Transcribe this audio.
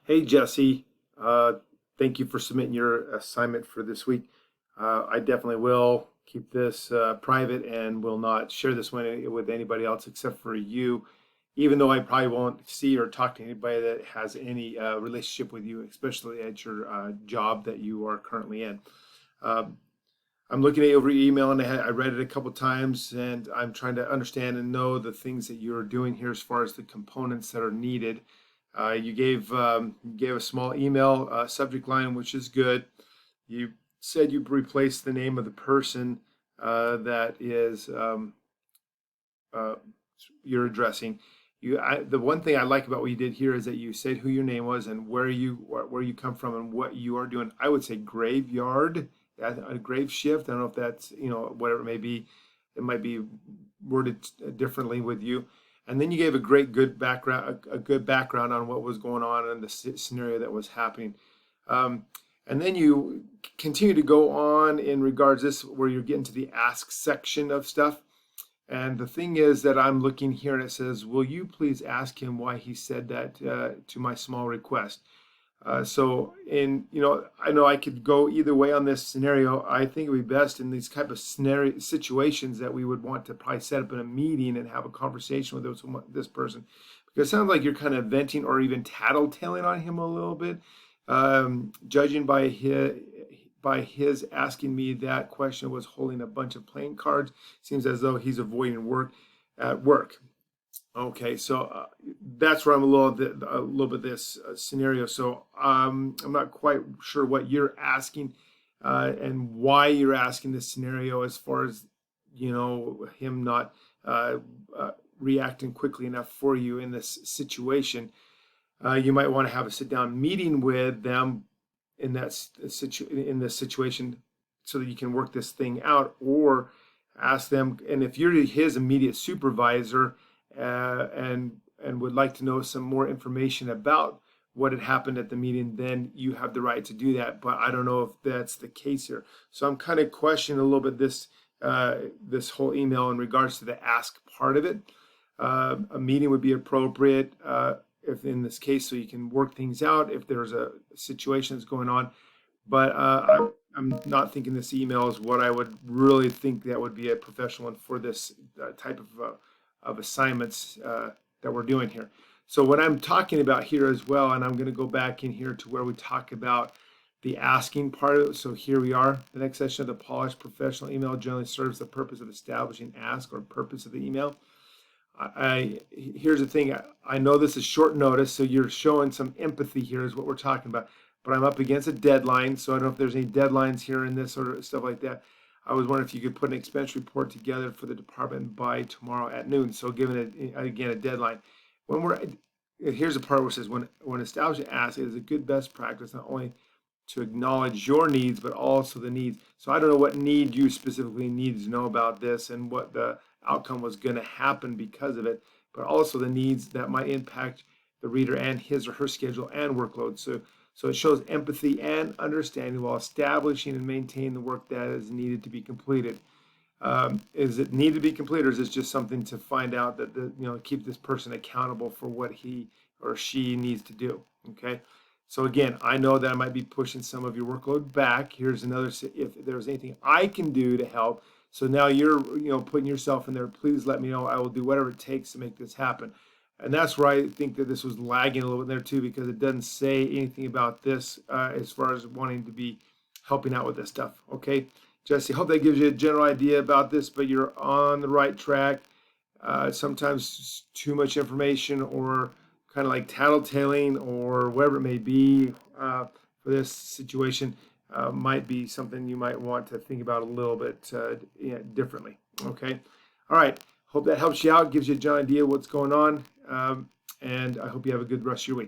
Hey Jesse, thank you for submitting your assignment for this week. I definitely will keep this private and will not share this one with anybody else except for you, even though I probably won't see or talk to anybody that has any relationship with you, especially at your job that you are currently in. Um, I'm looking at over your email and I read it a couple times and I'm trying to understand and know the things that you're doing here as far as the components that are needed. You gave a small email subject line, which is good. You said you replaced the name of the person that is uh, you're addressing. The one thing I like about what you did here is that you said who your name was and where you come from and what you are doing. I would say graveyard, a grave shift. I don't know if that's whatever it may be. It might be worded differently with you. And then you gave a good background, a good background on what was going on and the scenario that was happening. Um, and then you continue to go on in regards to this, where you're getting to the ask section of stuff. And the thing is that I'm looking here and it says, will you please ask him why he said that to my small request? I know I could go either way on this scenario. I think it would be best in these type of scenario situations that we would want to probably set up in a meeting and have a conversation with this person, because it sounds like you're kind of venting or even tattletaling on him a little bit. Judging by his asking me that question was holding a bunch of playing cards, seems as though he's avoiding work at work. Okay, so that's where I'm a little bit this scenario. So I'm not quite sure what you're asking and why you're asking this scenario, as far as him not uh, reacting quickly enough for you in this situation. You might want to have a sit down meeting with them in this situation so that you can work this thing out, or ask them. And if you're his immediate supervisor and would like to know some more information about what had happened at the meeting, then you have the right to do that. But I don't know if that's the case here. So I'm kind of questioning a little bit this whole email in regards to the ask part of it. A meeting would be appropriate if in this case, so you can work things out if there's a situation that's going on. But I'm not thinking this email is what I would really think that would be a professional one for this type of assignments that we're doing here. So what I'm talking about here as well, and I'm going to go back in here to where we talk about the asking part of it. So here we are. The next section of the polished professional email generally serves the purpose of establishing ask or purpose of the email. Here's the thing. I know this is short notice, so you're showing some empathy here is what we're talking about. But I'm up against a deadline, so I don't know if there's any deadlines here in this sort of stuff like that. I was wondering if you could put an expense report together for the department by tomorrow at noon. So given it again a deadline, when we're here's the part where it says when establishing ask, it is a good best practice not only to acknowledge your needs but also the needs. So I don't know what need you specifically need to know about this and what the outcome was going to happen because of it, but also the needs that might impact the reader and his or her schedule and workload. So it shows empathy and understanding while establishing and maintaining the work that is needed to be completed. Is it need to be completed, or is this just something to find out that keep this person accountable for what he or she needs to do? Okay. So again, I know that I might be pushing some of your workload back. Here's another, if there's anything I can do to help. So now you're putting yourself in there. Please let me know. I will do whatever it takes to make this happen. And that's where I think that this was lagging a little bit there too, because it doesn't say anything about this as far as wanting to be helping out with this stuff. Okay, Jesse, hope that gives you a general idea about this, but you're on the right track. Sometimes too much information or kind of like tattletaling or whatever it may be for this situation might be something you might want to think about a little bit differently. Okay, all right. Hope that helps you out, gives you a general idea what's going on, and I hope you have a good rest of your week.